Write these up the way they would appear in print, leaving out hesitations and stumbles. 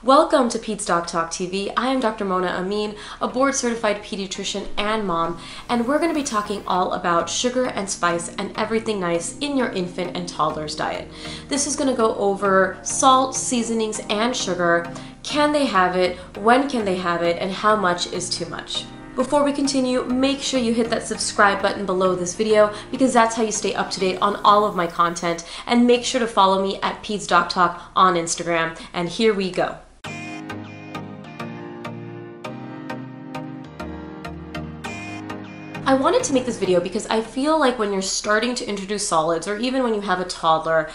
Welcome to Peds Doc Talk TV. I am Dr. Mona Amin, a board-certified pediatrician and mom, and we're going to be talking all about sugar and spice and everything nice in your infant and toddler's diet. This is going to go over salt, seasonings, and sugar. Can they have it? When can they have it? And how much is too much? Before we continue, make sure you hit that subscribe button below this video because that's how you stay up to date on all of my content. And make sure to follow me at Peds Doc Talk on Instagram. And here we go. I wanted to make this video because I feel like when you're starting to introduce solids, or even when you have a toddler,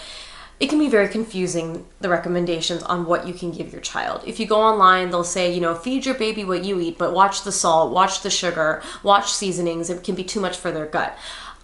it can be very confusing, the recommendations on what you can give your child. If you go online, they'll say, feed your baby what you eat, but watch the salt, watch the sugar, watch seasonings. It can be too much for their gut.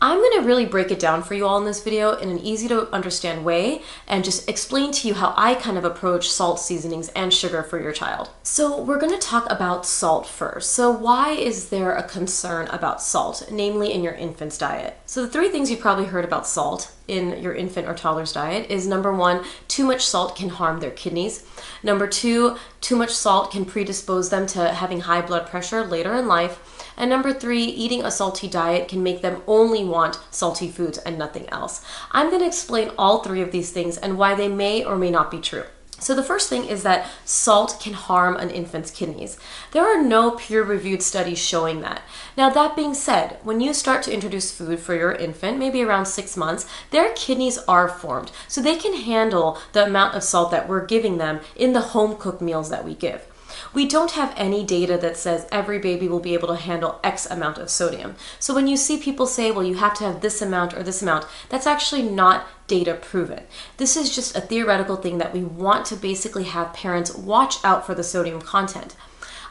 I'm going to really break it down for you all in this video in an easy to understand way and just explain to you how I kind of approach salt, seasonings, and sugar for your child. So we're going to talk about salt first. So why is there a concern about salt, namely in your infant's diet? So the three things you've probably heard about salt in your infant or toddler's diet is number one, too much salt can harm their kidneys. Number two, too much salt can predispose them to having high blood pressure later in life. And number three, eating a salty diet can make them only want salty foods and nothing else. I'm going to explain all three of these things and why they may or may not be true. So the first thing is that salt can harm an infant's kidneys. There are no peer-reviewed studies showing that. Now that being said, when you start to introduce food for your infant, maybe around 6 months, their kidneys are formed. So they can handle the amount of salt that we're giving them in the home-cooked meals that we give. We don't have any data that says every baby will be able to handle X amount of sodium. So when you see people say, well, you have to have this amount or this amount, that's actually not data proven. This is just a theoretical thing that we want to basically have parents watch out for the sodium content.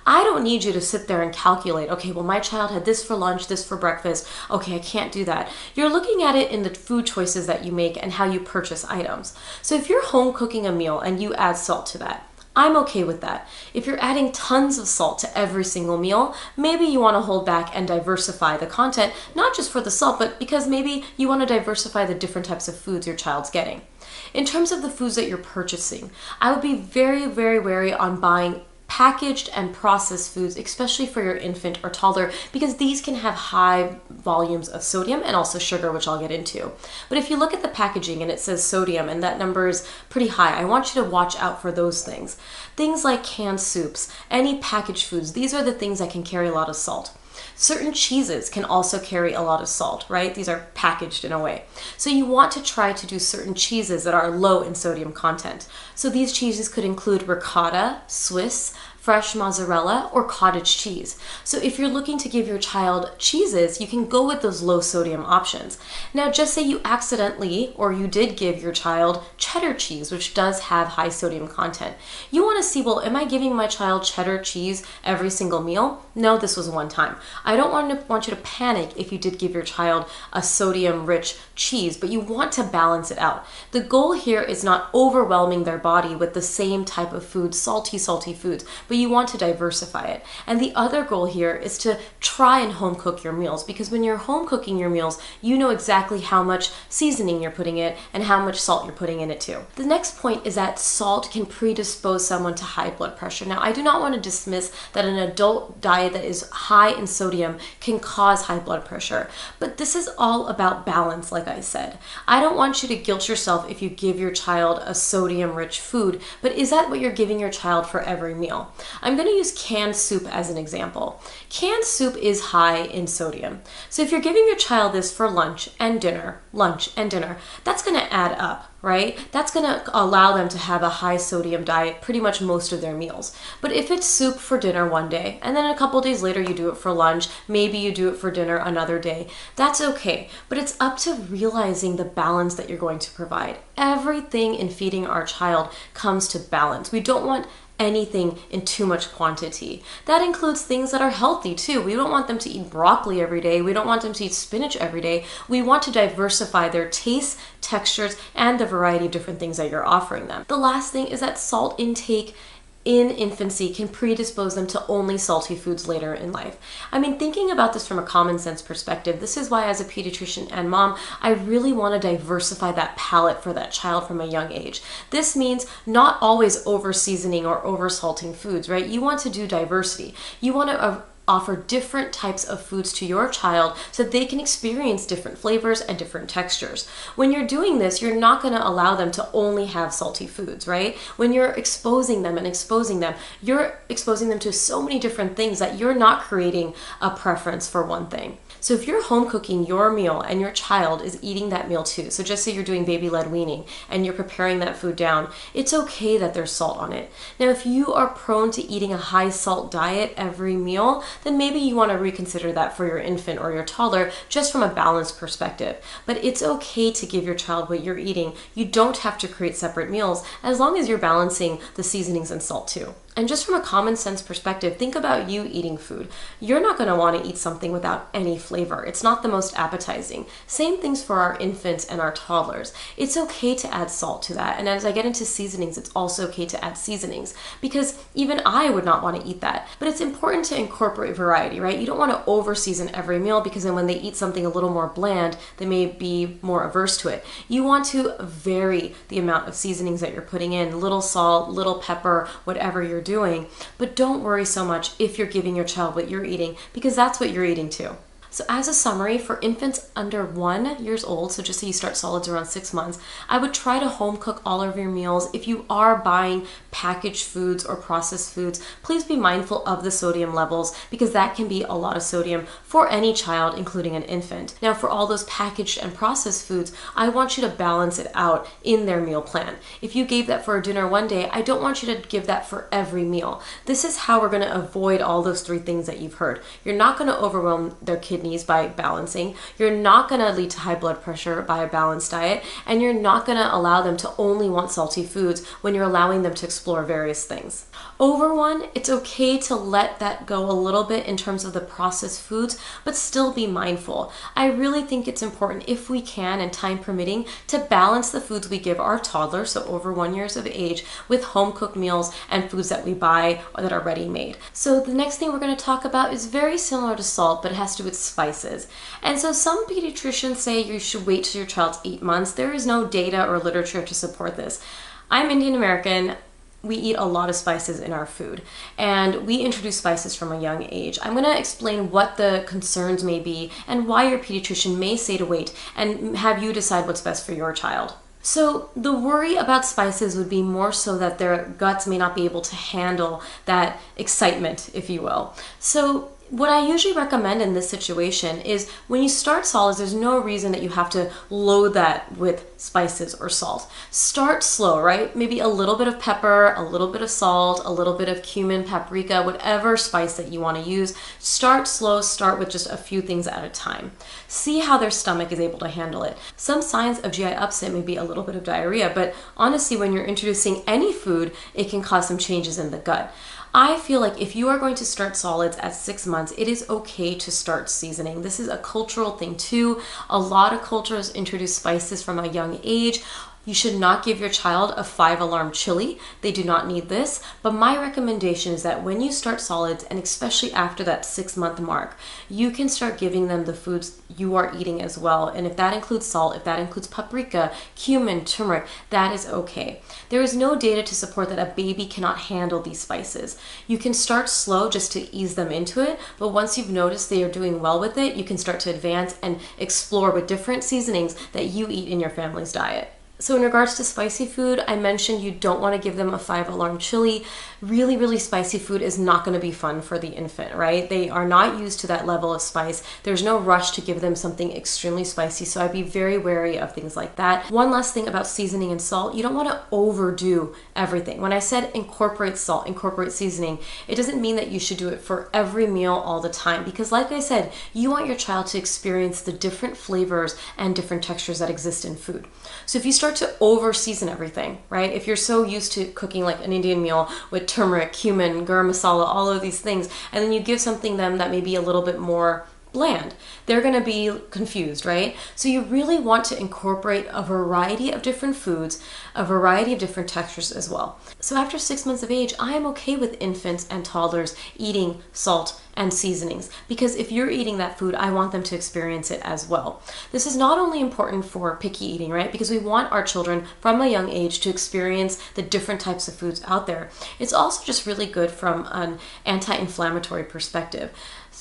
I don't need you to sit there and calculate, okay, well, my child had this for lunch, this for breakfast. Okay, I can't do that. You're looking at it in the food choices that you make and how you purchase items. So if you're home cooking a meal and you add salt to that, I'm okay with that. If you're adding tons of salt to every single meal, maybe you want to hold back and diversify the content, not just for the salt, but because maybe you want to diversify the different types of foods your child's getting. In terms of the foods that you're purchasing, I would be very, very wary on buying packaged and processed foods, especially for your infant or toddler, because these can have high volumes of sodium and also sugar, which I'll get into. But if you look at the packaging and it says sodium and that number is pretty high, I want you to watch out for those things. Things like canned soups, any packaged foods, these are the things that can carry a lot of salt. Certain cheeses can also carry a lot of salt, right? These are packaged in a way. So you want to try to do certain cheeses that are low in sodium content. So these cheeses could include ricotta, Swiss, fresh mozzarella, or cottage cheese. So if you're looking to give your child cheeses, you can go with those low sodium options. Now just say you accidentally, or you did give your child cheddar cheese, which does have high sodium content. You want to see, well, am I giving my child cheddar cheese every single meal? No, this was one time. I don't want you to panic if you did give your child a sodium-rich cheese, but you want to balance it out. The goal here is not overwhelming their body with the same type of food, salty foods, but you want to diversify it. And the other goal here is to try and home cook your meals, because when you're home cooking your meals, you know exactly how much seasoning you're putting in and how much salt you're putting in it too. The next point is that salt can predispose someone to high blood pressure. Now, I do not want to dismiss that an adult diet that is high in sodium can cause high blood pressure, but this is all about balance, like I said. I don't want you to guilt yourself if you give your child a sodium-rich food, but is that what you're giving your child for every meal? I'm going to use canned soup as an example. Canned soup is high in sodium. So if you're giving your child this for lunch and dinner, that's going to add up, right? That's going to allow them to have a high sodium diet pretty much most of their meals. But if it's soup for dinner one day, and then a couple days later you do it for lunch, maybe you do it for dinner another day, that's okay. But it's up to realizing the balance that you're going to provide. Everything in feeding our child comes to balance. We don't want anything in too much quantity. That includes things that are healthy too. We don't want them to eat broccoli every day. We don't want them to eat spinach every day. We want to diversify their tastes, textures, and the variety of different things that you're offering them. The last thing is that salt intake in infancy can predispose them to only salty foods later in life. I mean, thinking about this from a common sense perspective, this is why as a pediatrician and mom, I really want to diversify that palate for that child from a young age. This means not always over seasoning or over salting foods, right? You want to do diversity. You want to offer different types of foods to your child so that they can experience different flavors and different textures. When you're doing this, you're not going to allow them to only have salty foods, right? When you're exposing them, you're exposing them to so many different things that you're not creating a preference for one thing. So if you're home cooking your meal and your child is eating that meal too, so just say you're doing baby-led weaning and you're preparing that food down, it's okay that there's salt on it. Now, if you are prone to eating a high salt diet every meal, then maybe you want to reconsider that for your infant or your toddler just from a balanced perspective. But it's okay to give your child what you're eating. You don't have to create separate meals as long as you're balancing the seasonings and salt too. And just from a common sense perspective, think about you eating food. You're not going to want to eat something without any flavor. It's not the most appetizing. Same things for our infants and our toddlers. It's okay to add salt to that. And as I get into seasonings, it's also okay to add seasonings because even I would not want to eat that. But it's important to incorporate variety, right? You don't want to over season every meal because then when they eat something a little more bland, they may be more averse to it. You want to vary the amount of seasonings that you're putting in, little salt, little pepper, whatever you're doing, but don't worry so much if you're giving your child what you're eating because that's what you're eating too. So as a summary, for infants under 1 year old, so just say you start solids around 6 months, I would try to home cook all of your meals. If you are buying packaged foods or processed foods, please be mindful of the sodium levels because that can be a lot of sodium for any child, including an infant. Now, for all those packaged and processed foods, I want you to balance it out in their meal plan. If you gave that for a dinner one day, I don't want you to give that for every meal. This is how we're going to avoid all those 3 things that you've heard. You're not going to overwhelm their kidneys by balancing. You're not going to lead to high blood pressure by a balanced diet, and you're not going to allow them to only want salty foods when you're allowing them to explore various things. Over 1, it's okay to let that go a little bit in terms of the processed foods, but still be mindful. I really think it's important, if we can and time permitting, to balance the foods we give our toddlers, so over 1 year of age, with home cooked meals and foods that we buy that are ready made. So the next thing we're going to talk about is very similar to salt, but it has to do with spices. And so some pediatricians say you should wait till your child's 8 months. There is no data or literature to support this. I'm Indian American. We eat a lot of spices in our food, and we introduce spices from a young age. I'm going to explain what the concerns may be and why your pediatrician may say to wait and have you decide what's best for your child. So the worry about spices would be more so that their guts may not be able to handle that excitement, if you will. So what I usually recommend in this situation is when you start solids, there's no reason that you have to load that with spices or salt. Start slow, right? Maybe a little bit of pepper, a little bit of salt, a little bit of cumin, paprika, whatever spice that you want to use. Start slow, start with just a few things at a time. See how their stomach is able to handle it. Some signs of GI upset may be a little bit of diarrhea, but honestly, when you're introducing any food, it can cause some changes in the gut. I feel like if you are going to start solids at 6 months, it is okay to start seasoning. This is a cultural thing too. A lot of cultures introduce spices from a young age. You should not give your child a 5-alarm chili. They do not need this. But my recommendation is that when you start solids, and especially after that 6-month mark, you can start giving them the foods you are eating as well. And if that includes salt, if that includes paprika, cumin, turmeric, that is okay. There is no data to support that a baby cannot handle these spices. You can start slow just to ease them into it, but once you've noticed they are doing well with it, you can start to advance and explore with different seasonings that you eat in your family's diet. So in regards to spicy food, I mentioned you don't want to give them a 5-alarm chili. Really, really spicy food is not going to be fun for the infant, right? They are not used to that level of spice. There's no rush to give them something extremely spicy, so I'd be very wary of things like that. One last thing about seasoning and salt, you don't want to overdo everything. When I said incorporate salt, incorporate seasoning, it doesn't mean that you should do it for every meal all the time, because like I said, you want your child to experience the different flavors and different textures that exist in food. So if you start to over season everything, right? If you're so used to cooking like an Indian meal with turmeric, cumin, garam masala, all of these things, and then you give something them that may be a little bit more bland. They're going to be confused, right? So you really want to incorporate a variety of different foods, a variety of different textures as well. So after 6 months of age, I am okay with infants and toddlers eating salt and seasonings, because if you're eating that food, I want them to experience it as well. This is not only important for picky eating, right? Because we want our children from a young age to experience the different types of foods out there. It's also just really good from an anti-inflammatory perspective.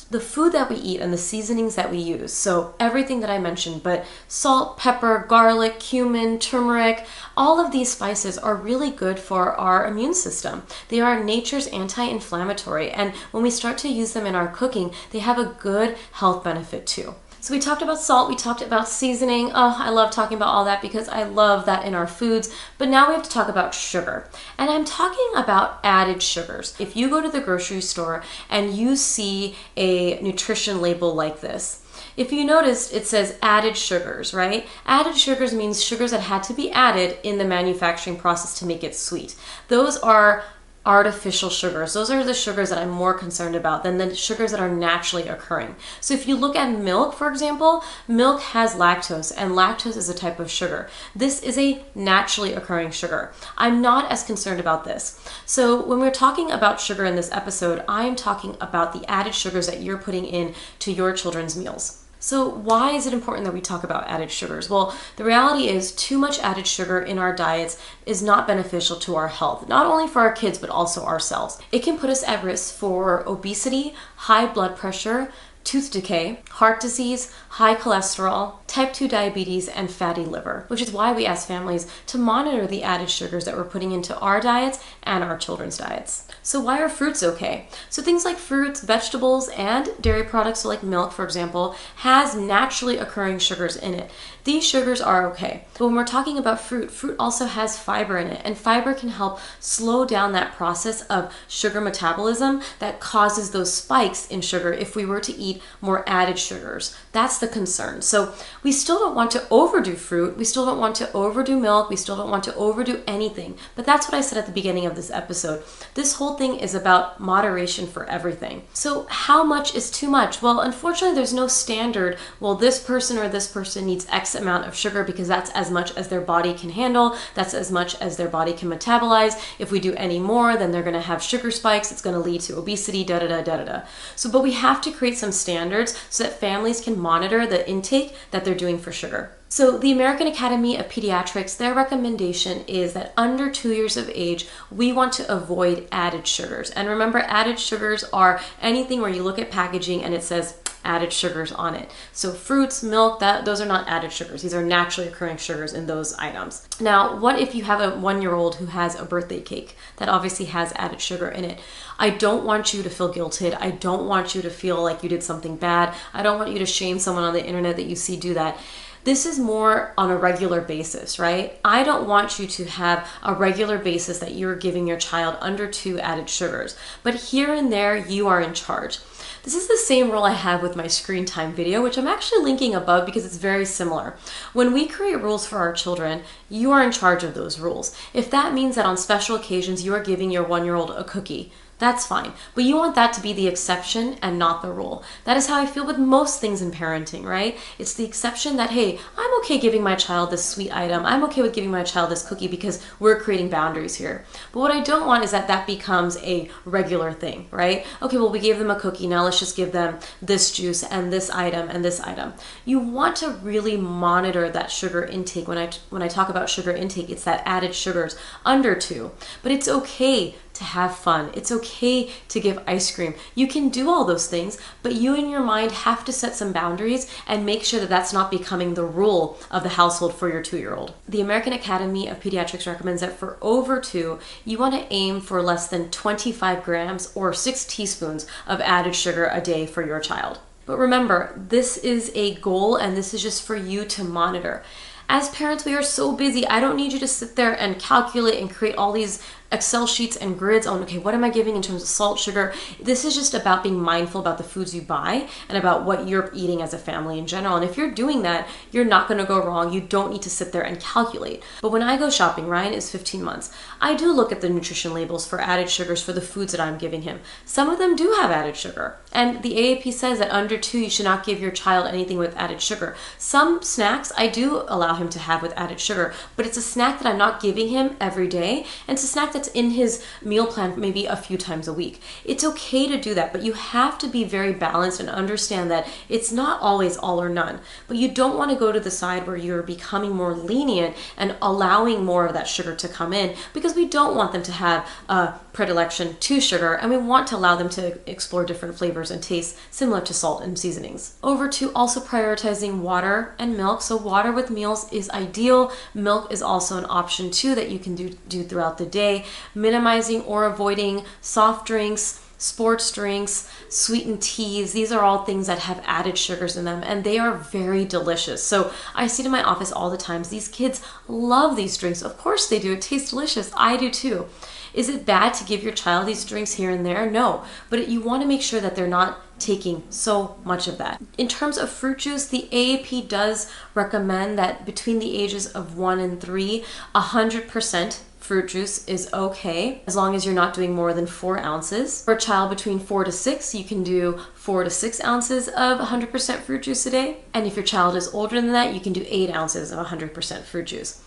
The food that we eat and the seasonings that we use, so everything that I mentioned, but salt, pepper, garlic, cumin, turmeric, all of these spices are really good for our immune system. They are nature's anti-inflammatory, and when we start to use them in our cooking, they have a good health benefit too. So we talked about salt, we talked about seasoning. Oh, I love talking about all that because I love that in our foods. But now we have to talk about sugar. And I'm talking about added sugars. If you go to the grocery store and you see a nutrition label like this, if you noticed, it says added sugars, right? Added sugars means sugars that had to be added in the manufacturing process to make it sweet. Those are artificial sugars. Those are the sugars that I'm more concerned about than the sugars that are naturally occurring. So if you look at milk, for example, milk has lactose, and lactose is a type of sugar. This is a naturally occurring sugar. I'm not as concerned about this. So when we're talking about sugar in this episode, I am talking about the added sugars that you're putting in to your children's meals. So why is it important that we talk about added sugars? Well, the reality is too much added sugar in our diets is not beneficial to our health, not only for our kids, but also ourselves. It can put us at risk for obesity, high blood pressure, tooth decay, heart disease, high cholesterol, type 2 diabetes, and fatty liver, which is why we ask families to monitor the added sugars that we're putting into our diets and our children's diets. So why are fruits okay? So things like fruits, vegetables, and dairy products, so like milk, for example, has naturally occurring sugars in it. These sugars are okay. But when we're talking about fruit, fruit also has fiber in it, and fiber can help slow down that process of sugar metabolism that causes those spikes in sugar if we were to eat more added sugars. That's the concern. So we still don't want to overdo fruit, we still don't want to overdo milk, we still don't want to overdo anything. But that's what I said at the beginning of this episode. This whole thing is about moderation for everything. So how much is too much? Well, unfortunately, there's no standard, well, this person or this person needs X amount of sugar because that's as much as their body can handle, that's as much as their body can metabolize. If we do any more, then they're gonna have sugar spikes, it's gonna lead to obesity, da-da-da-da-da-da. So, but we have to create some standards so that families can monitor the intake that they're doing for sugar. So the American Academy of Pediatrics, their recommendation is that under 2 years of age, we want to avoid added sugars. And remember, added sugars are anything where you look at packaging and it says added sugars on it. So fruits, milk, those are not added sugars. These are naturally occurring sugars in those items. Now, what if you have a 1-year-old who has a birthday cake that obviously has added sugar in it? I don't want you to feel guilted. I don't want you to feel like you did something bad. I don't want you to shame someone on the internet that you see do that. This is more on a regular basis, right? I don't want you to have a regular basis that you're giving your child under 2 added sugars, but here and there you are in charge. This is the same rule I have with my screen time video, which I'm actually linking above because it's very similar. When we create rules for our children, you are in charge of those rules. If that means that on special occasions you are giving your 1-year-old a cookie, that's fine. But you want that to be the exception and not the rule. That is how I feel with most things in parenting, right? It's the exception that, hey, I'm okay giving my child this sweet item. I'm okay with giving my child this cookie because we're creating boundaries here. But what I don't want is that that becomes a regular thing, right? Okay, well, we gave them a cookie. Now let's just give them this juice and this item and this item. You want to really monitor that sugar intake. When I talk about sugar intake, it's that added sugars under 2. But it's okay to have fun. It's okay to give ice cream. You can do all those things, but you in your mind have to set some boundaries and make sure that that's not becoming the rule of the household for your 2-year-old. The American Academy of Pediatrics recommends that for over 2, you want to aim for less than 25 grams or 6 teaspoons of added sugar a day for your child. But remember, this is a goal and this is just for you to monitor. As parents, we are so busy. I don't need you to sit there and calculate and create all these Excel sheets and grids on, okay, what am I giving in terms of salt, sugar? This is just about being mindful about the foods you buy and about what you're eating as a family in general. And if you're doing that, you're not going to go wrong. You don't need to sit there and calculate. But when I go shopping, Ryan is 15 months, I do look at the nutrition labels for added sugars for the foods that I'm giving him. Some of them do have added sugar. And the AAP says that under 2, you should not give your child anything with added sugar. Some snacks I do allow him to have with added sugar, but it's a snack that I'm not giving him every day. And it's a snack that's in his meal plan maybe a few times a week. It's okay to do that, but you have to be very balanced and understand that it's not always all or none. But you don't want to go to the side where you're becoming more lenient and allowing more of that sugar to come in, because we don't want them to have a predilection to sugar, and we want to allow them to explore different flavors and tastes similar to salt and seasonings. Over to also prioritizing water and milk. So water with meals is ideal. Milk is also an option too that you can do throughout the day. Minimizing or avoiding soft drinks, sports drinks, sweetened teas. These are all things that have added sugars in them, and they are very delicious. So I see it in my office all the time. These kids love these drinks. Of course they do. It tastes delicious. I do too. Is it bad to give your child these drinks here and there? No, but you want to make sure that they're not taking so much of that. In terms of fruit juice, the AAP does recommend that between the ages of 1 and 3, 100% fruit juice is okay, as long as you're not doing more than 4 ounces. For a child between 4 to 6, you can do 4 to 6 ounces of 100% fruit juice a day. And if your child is older than that, you can do 8 ounces of 100% fruit juice.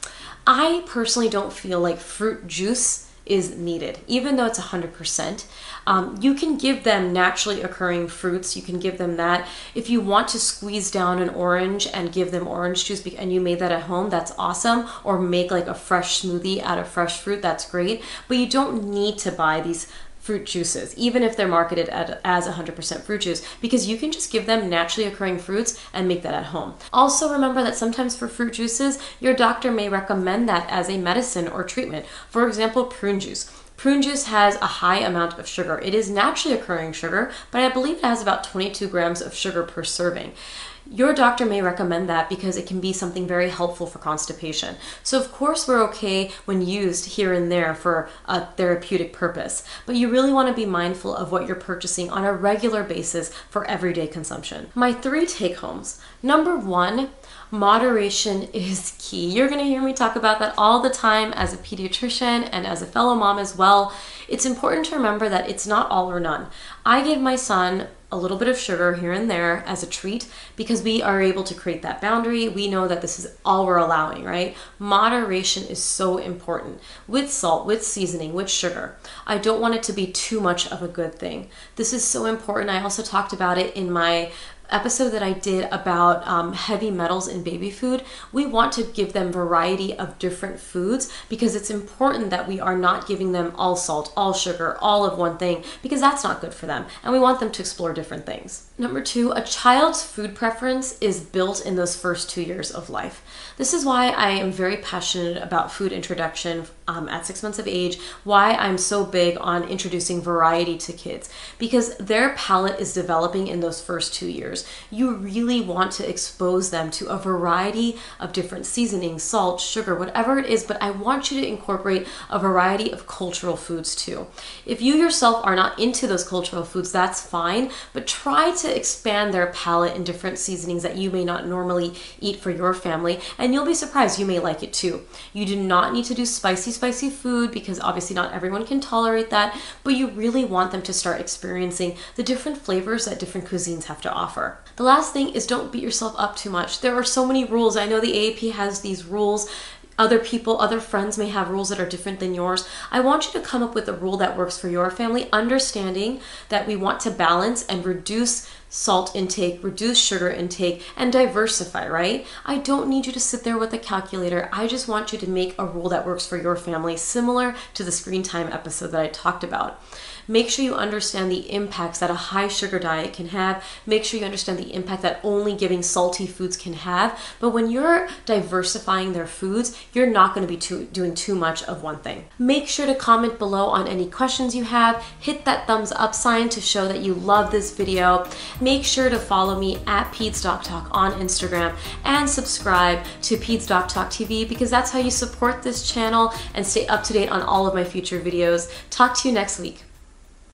I personally don't feel like fruit juice is needed, even though it's 100%. You can give them naturally occurring fruits. You can give them that. If you want to squeeze down an orange and give them orange juice and you made that at home, that's awesome. Or make like a fresh smoothie out of fresh fruit, that's great. But you don't need to buy these fruit juices, even if they're marketed as 100% fruit juice, because you can just give them naturally occurring fruits and make that at home. Also remember that sometimes for fruit juices, your doctor may recommend that as a medicine or treatment. For example, prune juice. Prune juice has a high amount of sugar. It is naturally occurring sugar, but I believe it has about 22 grams of sugar per serving. Your doctor may recommend that because it can be something very helpful for constipation. So of course we're okay when used here and there for a therapeutic purpose, but you really want to be mindful of what you're purchasing on a regular basis for everyday consumption. My 3 take-homes. Number 1, moderation is key. You're going to hear me talk about that all the time as a pediatrician and as a fellow mom as well. It's important to remember that it's not all or none. I give my son a little bit of sugar here and there as a treat because we are able to create that boundary. We know that this is all we're allowing, right? Moderation is so important with salt, with seasoning, with sugar. I don't want it to be too much of a good thing. This is so important. I also talked about it in my episode that I did about heavy metals in baby food. We want to give them variety of different foods because it's important that we are not giving them all salt, all sugar, all of one thing, because that's not good for them. And we want them to explore different things. Number 2, a child's food preference is built in those first 2 years of life. This is why I am very passionate about food introduction at 6 months of age, why I'm so big on introducing variety to kids, because their palate is developing in those first 2 years. You really want to expose them to a variety of different seasonings, salt, sugar, whatever it is, but I want you to incorporate a variety of cultural foods too. If you yourself are not into those cultural foods, that's fine, but try to expand their palate in different seasonings that you may not normally eat for your family, and you'll be surprised, you may like it too. You do not need to do spicy food because obviously not everyone can tolerate that, but you really want them to start experiencing the different flavors that different cuisines have to offer. The last thing is don't beat yourself up too much. There are so many rules. I know the AAP has these rules. Other people, other friends may have rules that are different than yours. I want you to come up with a rule that works for your family, understanding that we want to balance and reduce salt intake, reduce sugar intake, and diversify, right? I don't need you to sit there with a calculator. I just want you to make a rule that works for your family, similar to the screen time episode that I talked about. Make sure you understand the impacts that a high sugar diet can have. Make sure you understand the impact that only giving salty foods can have. But when you're diversifying their foods, you're not going to be doing too much of one thing. Make sure to comment below on any questions you have. Hit that thumbs up sign to show that you love this video. And make sure to follow me at Peds Doc Talk on Instagram and subscribe to Peds Doc Talk TV, because that's how you support this channel and stay up to date on all of my future videos. Talk to you next week.